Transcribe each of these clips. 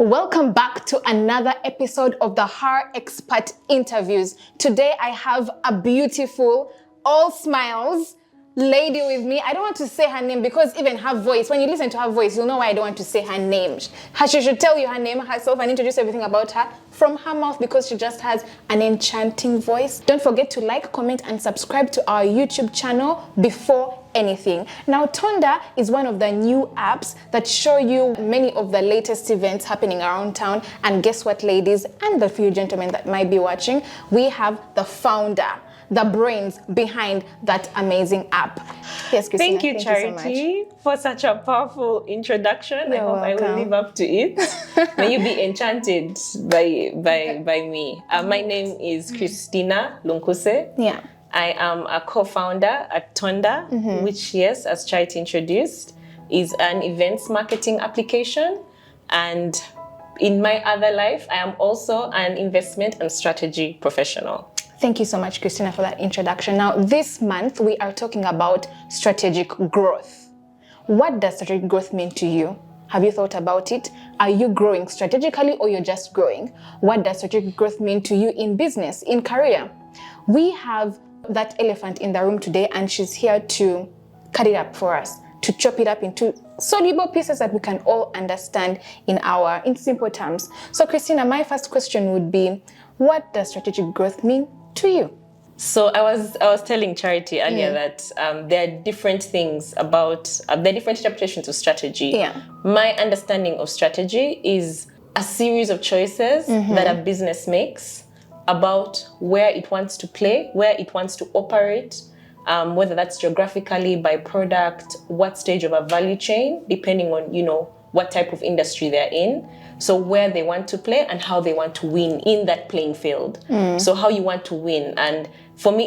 Welcome back to another episode of the Her Expert Interviews. Today I have a beautiful, all smiles lady with me. I don't want to say her name because even her voice, when you listen to her voice, you'll know why I don't want to say her name. She should tell you her name herself and introduce everything about her from her mouth because she just has an enchanting voice. Don't forget to like, comment, and subscribe to our YouTube channel before anything. Now, Tonda is one of the new apps that show you many of the latest events happening around town. And guess what, ladies, and the few gentlemen that might be watching, we have the founder, the brains behind that amazing app. Yes, Christina. Thank you, Charity, for such a powerful introduction. I hope welcome. I will live up to it. May you be enchanted by me. My name is Christina Lunkuse. Yeah. I am a co-founder at Tonda, which, yes, as Charity introduced, is an events marketing application. And in my other life, I am also an investment and strategy professional. Thank you so much, Christina, for that introduction. Now, this month, we are talking about strategic growth. What does strategic growth mean to you? Have you thought about it? Are you growing strategically or you're just growing? What does strategic growth mean to you in business, in career? We have that elephant in the room today, and she's here to cut it up for us, to chop it up into soluble pieces that we can all understand in simple terms. So, Christina, my first question would be, what does strategic growth mean to you? So I was telling Charity earlier that there are different things about, there are different interpretations of strategy. Yeah. My understanding of strategy is a series of choices that a business makes about where it wants to play, where it wants to operate, whether that's geographically, by product, what stage of a value chain, depending on, what type of industry they're in. So where they want to play and how they want to win in that playing field. So how you want to win. And for me,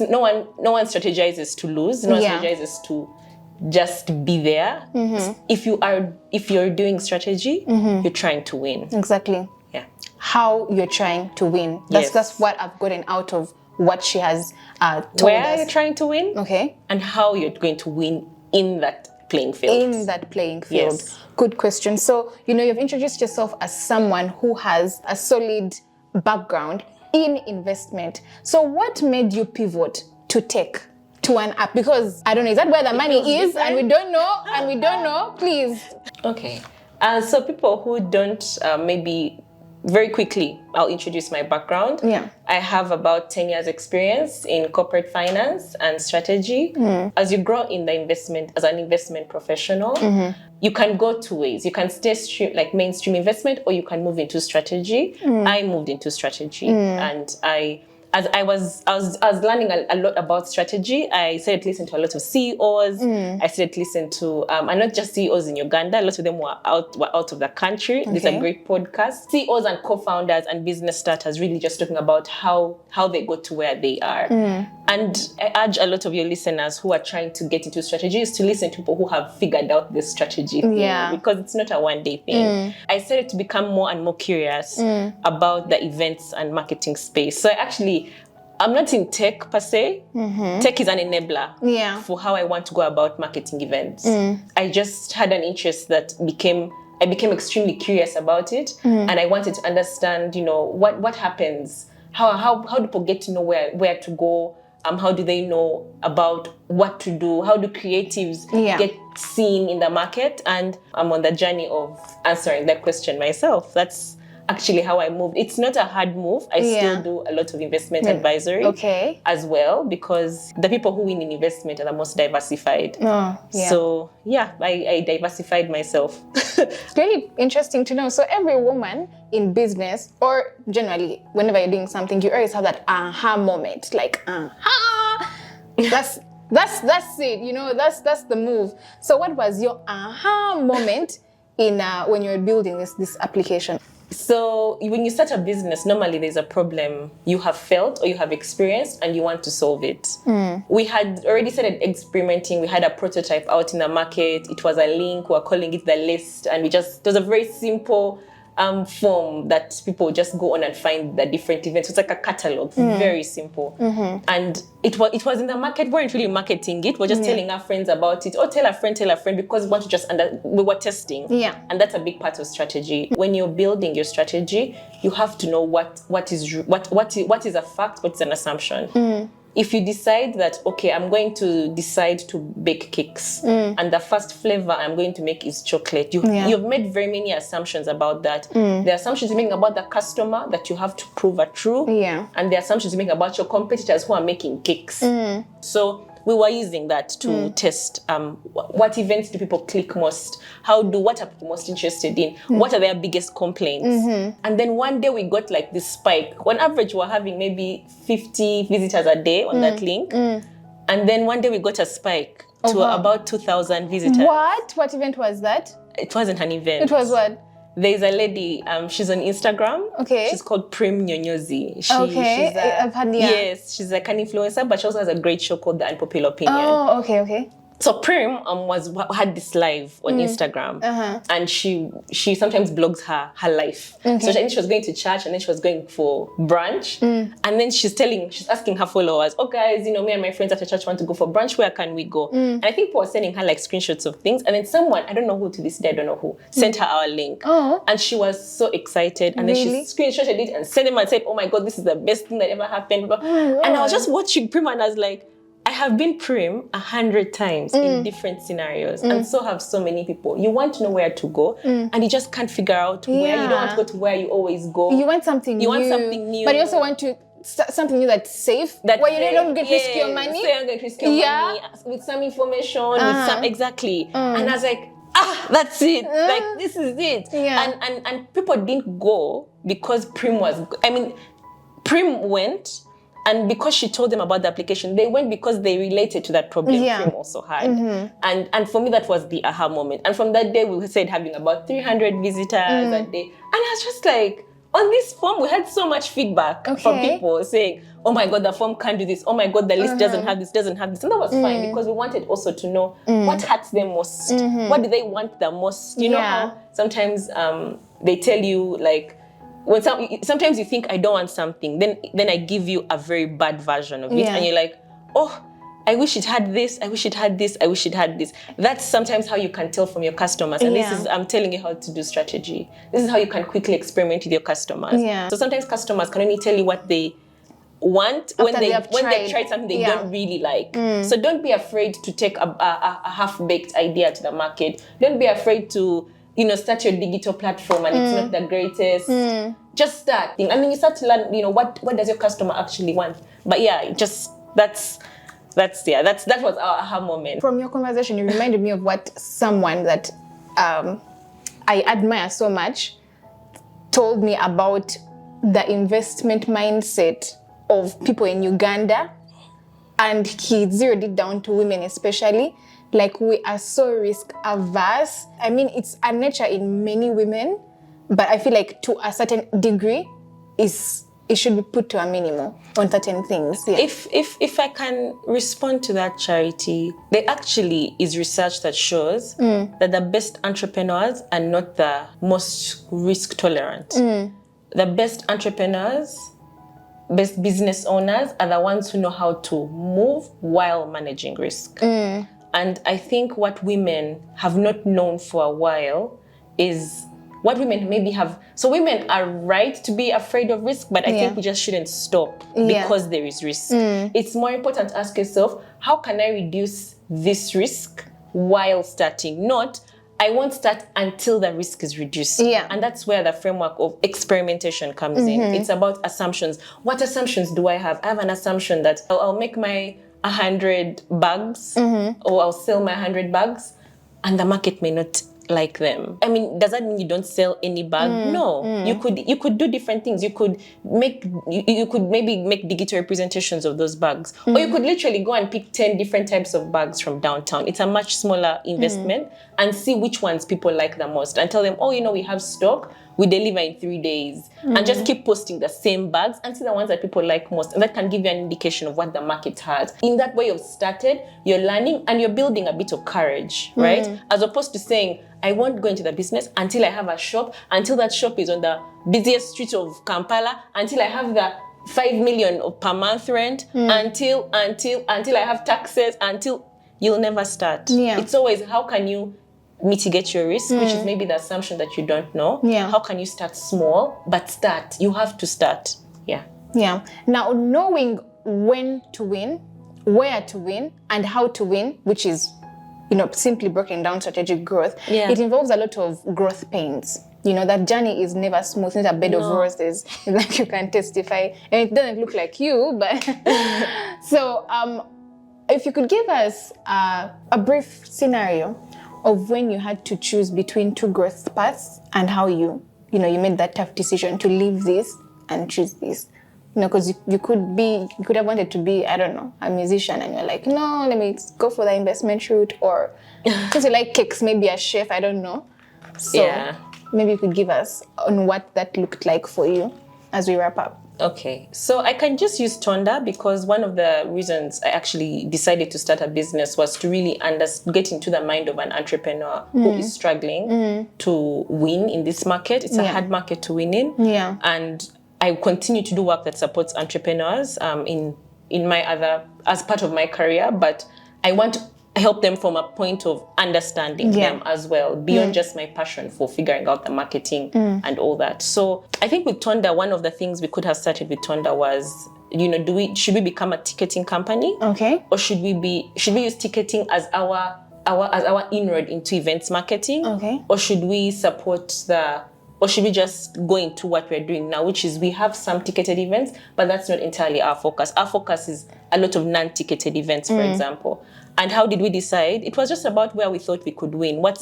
no one strategizes to lose. No one strategizes to just be there. If you're doing strategy, you're trying to win. Exactly. Yeah. How you're trying to win. That's what I've gotten out of what she has told Where us. you're trying to win. Okay. And how you're going to win in that playing field. In that playing field. Yes. Good question. So, you've introduced yourself as someone who has a solid background in investment. So what made you pivot to tech, to an app? Because, I don't know, is that where the money is? And we don't know, please. Okay. So people who don't maybe very quickly, I'll introduce my background. Yeah. I have about 10 years experience in corporate finance and strategy. As you grow in the investment, as an investment professional, you can go two ways. You can stay mainstream investment, or you can move into strategy. I moved into strategy, and as I was learning a lot about strategy, I started listening to a lot of CEOs. I started listening to, and not just CEOs in Uganda, a lot of them were out of the country. Okay. There's a great podcast. CEOs and co-founders and business starters really just talking about how they got to where they are. And I urge a lot of your listeners who are trying to get into strategies to listen to people who have figured out this strategy thing, because it's not a one-day thing. I started to become more and more curious about the events and marketing space. So I'm not in tech per se. Tech is an enabler for how I want to go about marketing events. I just had an interest that I became extremely curious about it, and I wanted to understand, what happens, how do people get to know where to go, how do they know about what to do, how do creatives get seen in the market, and I'm on the journey of answering that question myself. That's actually how I moved. It's not a hard move. I still do a lot of investment advisory as well, because the people who win in investment are the most diversified. So I diversified myself. It's really interesting to know. So every woman in business, or generally whenever you're doing something, you always have that aha moment, like aha. That's it. That's the move. So what was your aha moment in when you're building this application? So when you start a business, normally there's a problem you have felt or you have experienced and you want to solve it. We had already started experimenting. We had a prototype out in the market. It was a link. We were calling it the list. And it was a very simple form that people just go on and find the different events. It's like a catalog, very simple. And it was in the market. We weren't really marketing it. We're just telling our friends about it. Or tell a friend, because we want to just we were testing. Yeah. And that's a big part of strategy. When you're building your strategy, you have to know what is a fact, what is an assumption. If you decide that, okay, I'm going to decide to bake cakes and the first flavor I'm going to make is chocolate, you've made very many assumptions about that. The assumptions you make about the customer that you have to prove are true, and the assumptions you make about your competitors who are making cakes. So we were using that to test what events do people click most, what are people most interested in, what are their biggest complaints. And then one day we got like this spike. On average, we're having maybe 50 visitors a day on that link. And then one day we got a spike to about 2,000 visitors. What event was that? It wasn't an event. It was what? There's a lady, she's on Instagram. Okay. She's called Prim Nyonyozi. I've heard, Yes, she's like an influencer, but she also has a great show called The Unpopular Opinion. Oh, okay. So Prim had this live on Instagram, and she sometimes blogs her life. So I think she was going to church, and then she was going for brunch, and then she's asking her followers, "Oh guys, me and my friends after church want to go for brunch. Where can we go?" And I think people were sending her like screenshots of things, and then someone, I don't know who to this day, I don't know who, sent her our link, and she was so excited, and then she screenshotted it and sent them and said, "Oh my God, this is the best thing that ever happened." And I was just watching Prim, and I was like, I have been Prim 100 times in different scenarios, and so have so many people. You want to know where to go, and you just can't figure out where. You don't want to go to where you always go. You want something new. But you also want to something new that's safe, where you don't get risk your money. So you don't get risk your money with some information, with some exactly. And I was like, that's it. Like this is it. Yeah. And people didn't go because Prim went. And because she told them about the application, they went because they related to that problem Prim also had. And for me, that was the aha moment. And from that day, we said having about 300 visitors a day. And I was just like, on this form, we had so much feedback from people saying, "Oh my God, the form can't do this. Oh my God, the list doesn't have this. And that was fine, because we wanted also to know what hurts them most. What do they want the most? You know how sometimes they tell you like, sometimes you think I don't want something, then I give you a very bad version of it, and you're like, oh, I wish it had this, I wish it had this, I wish it had this. That's sometimes how you can tell from your customers, and this is, I'm telling you how to do strategy. This is how you can quickly experiment with your customers. So sometimes customers can only tell you what they want when they tried something they don't really like. So don't be afraid to take a half-baked idea to the market. Don't be afraid to start your digital platform and it's not the greatest. Just start. And then you start to learn, what does your customer actually want? But that was our aha moment. From your conversation, you reminded me of what someone that I admire so much told me about the investment mindset of people in Uganda. And he zeroed it down to women especially. Like, we are so risk averse. I mean, it's a nature in many women, but I feel like to a certain degree, it should be put to a minimum on certain things. Yeah. If I can respond to that, Charity, there actually is research that shows that the best entrepreneurs are not the most risk tolerant. The best entrepreneurs, best business owners are the ones who know how to move while managing risk. And I think what women have not known for a while is what women maybe have. So women are right to be afraid of risk, but I think we just shouldn't stop because there is risk. It's more important to ask yourself, how can I reduce this risk while starting? Not, I won't start until the risk is reduced. And that's where the framework of experimentation comes in. It's about assumptions. What assumptions do I have? I have an assumption that I'll make my 100 bags or I'll sell my 100 bags and the market may not like them. I mean, does that mean you don't sell any bag? No. You could do different things. You could maybe make digital representations of those bags. Or you could literally go and pick 10 different types of bags from downtown. It's a much smaller investment and see which ones people like the most and tell them, oh, we have stock. we deliver in 3 days, and just keep posting the same bags and see the ones that people like most. And that can give you an indication of what the market has. In that way you've started, you're learning and you're building a bit of courage, right? As opposed to saying, I won't go into the business until I have a shop, until that shop is on the busiest street of Kampala, until I have the 5 million per month rent, until I have taxes, until you'll never start. It's always, how can you mitigate your risk, which is maybe the assumption that you don't know. How can you start small, but start? You have to start. Now, knowing when to win, where to win, and how to win, which is, simply breaking down strategic growth, it involves a lot of growth pains. That journey is never smooth. It's a bed of roses, like you can testify. And it doesn't look like you, but... So, if you could give us a brief scenario of when you had to choose between two growth paths and how you made that tough decision to leave this and choose this. Because you could have wanted to be, I don't know, a musician, and you're like, no, let me go for the investment route, or because you like cakes, maybe a chef, I don't know. So maybe you could give us on what that looked like for you as we wrap up. Okay, so I can just use Tonda because one of the reasons I actually decided to start a business was to really get into the mind of an entrepreneur who is struggling to win in this market. It's a hard market to win in. And I continue to do work that supports entrepreneurs in my as part of my career, but I want to help them from a point of understanding them as well, beyond just my passion for figuring out the marketing and all that. So I think with Tonda, one of the things we could have started with Tonda was, should we become a ticketing company? Okay. Or should we use ticketing as our inroad into events marketing? Okay. Or should we or should we just go into what we're doing now, which is we have some ticketed events, but that's not entirely our focus. Our focus is a lot of non-ticketed events, for example. And how did we decide? It was just about where we thought we could win. What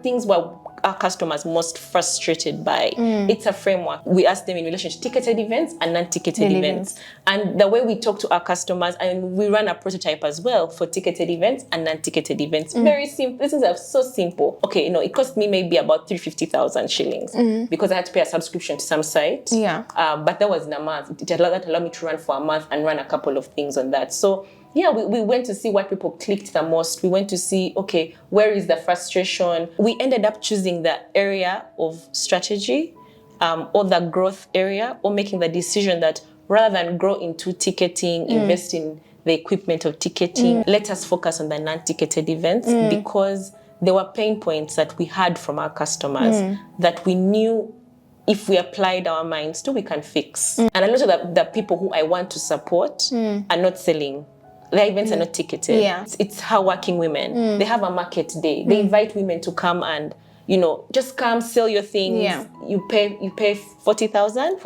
things were our customers most frustrated by? It's a framework. We asked them in relation to ticketed events and non-ticketed events. And the way we talk to our customers, and we ran a prototype as well for ticketed events and non-ticketed events. Very simple. This is so simple. Okay, it cost me maybe about 350,000 shillings because I had to pay a subscription to some site. But that was in a month. That allowed me to run for a month and run a couple of things on that. So we went to see what people clicked the most. We went to see, okay, where is the frustration? We ended up choosing the area of strategy or the growth area, or making the decision that rather than grow into ticketing, invest in the equipment of ticketing, let us focus on the non-ticketed events because there were pain points that we had from our customers that we knew if we applied our minds to, we can fix. And a lot of the people who I want to support are not selling. Their events are not ticketed. It's hardworking women. They have a market day. They invite women to come and, just come sell your things. You pay 40,000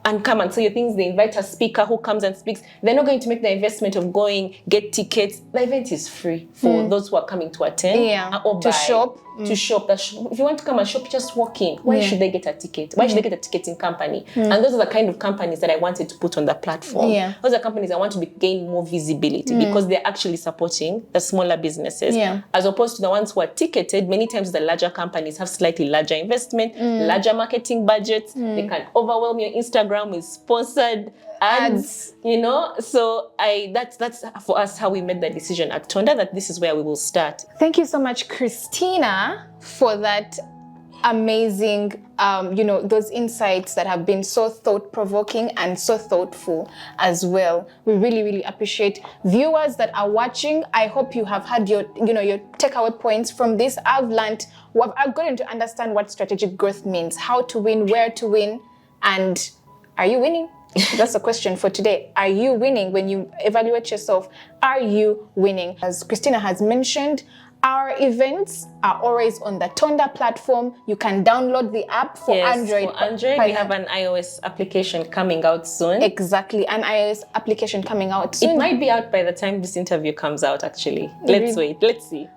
and come and sell your things. They invite a speaker who comes and speaks. They're not going to make the investment of going, get tickets. The event is free for those who are coming to attend or to shop. To shop. If you want to come and shop, just walk in. Why should they get a ticket? Why should they get a ticketing company? And those are the kind of companies that I wanted to put on the platform. Those are companies I want to gain more visibility because they're actually supporting the smaller businesses. As opposed to the ones who are ticketed, many times the larger companies have slightly larger investment, larger marketing budgets. They can overwhelm your Instagram with sponsored ads. So that's for us how we made the decision at Tonda that this is where we will start. Thank you so much, Christina, for that amazing, those insights that have been so thought-provoking and so thoughtful as well. We really, really appreciate. Viewers that are watching, I hope you have had your takeaway points from this. I've gotten to understand what strategic growth means, how to win, where to win, and are you winning? That's the question for today. Are you winning? When you evaluate yourself, are you winning? As Christina has mentioned, our events are always on the Tonda platform. You can download the app for Android. For Android, we have an iOS application coming out soon. Exactly, an iOS application coming out soon. It might be out by the time this interview comes out, actually. Let's wait. Let's see.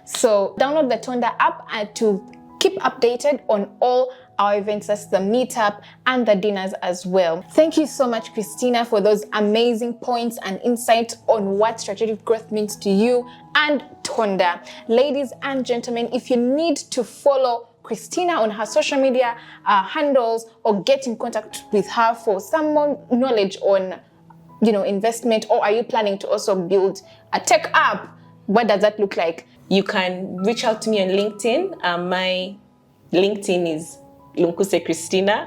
So download the Tonda app to keep updated on all our events, that's the meetup and the dinners as well. Thank you so much, Christina, for those amazing points and insights on what strategic growth means to you and Tonda. Ladies and gentlemen, if you need to follow Christina on her social media handles or get in contact with her for some more knowledge on, investment, or are you planning to also build a tech app? What does that look like? You can reach out to me on LinkedIn. My LinkedIn is Lunkuse Christina.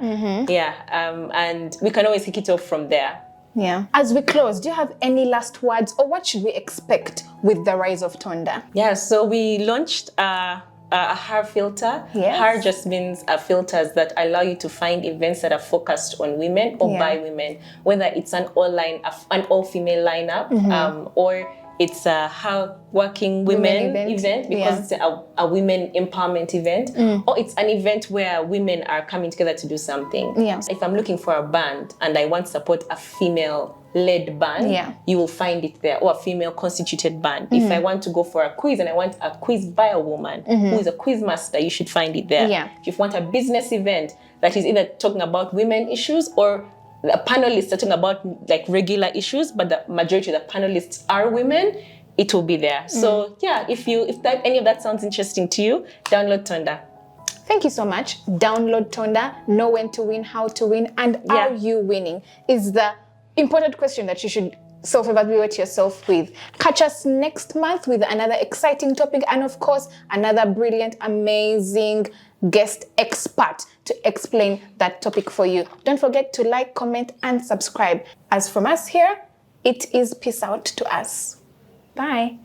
And we can always kick it off from there. Yeah. As we close, do you have any last words, or what should we expect with the rise of Tonda? Yeah, so we launched a HAR filter. Yes. HAR just means filters that allow you to find events that are focused on women or by women, whether it's an all-female lineup, or it's a hardworking women event because it's a women empowerment event, or it's an event where women are coming together to do something. Yeah. If I'm looking for a band and I want to support a female-led band, you will find it there, or a female-constituted band. If I want to go for a quiz and I want a quiz by a woman who is a quiz master, you should find it there. Yeah. If you want a business event that is either talking about women issues or the panelists are talking about like regular issues, but the majority of the panelists are women, it will be there. So yeah, if any of that sounds interesting to you, download Tonda. Thank you so much. Download Tonda, know when to win, how to win, and are you winning is the important question that you should self-evaluate yourself with. Catch us next month with another exciting topic and of course, another brilliant, amazing guest expert to explain that topic for you. Don't forget to like, comment, and subscribe. As from us here, it is peace out to us. Bye.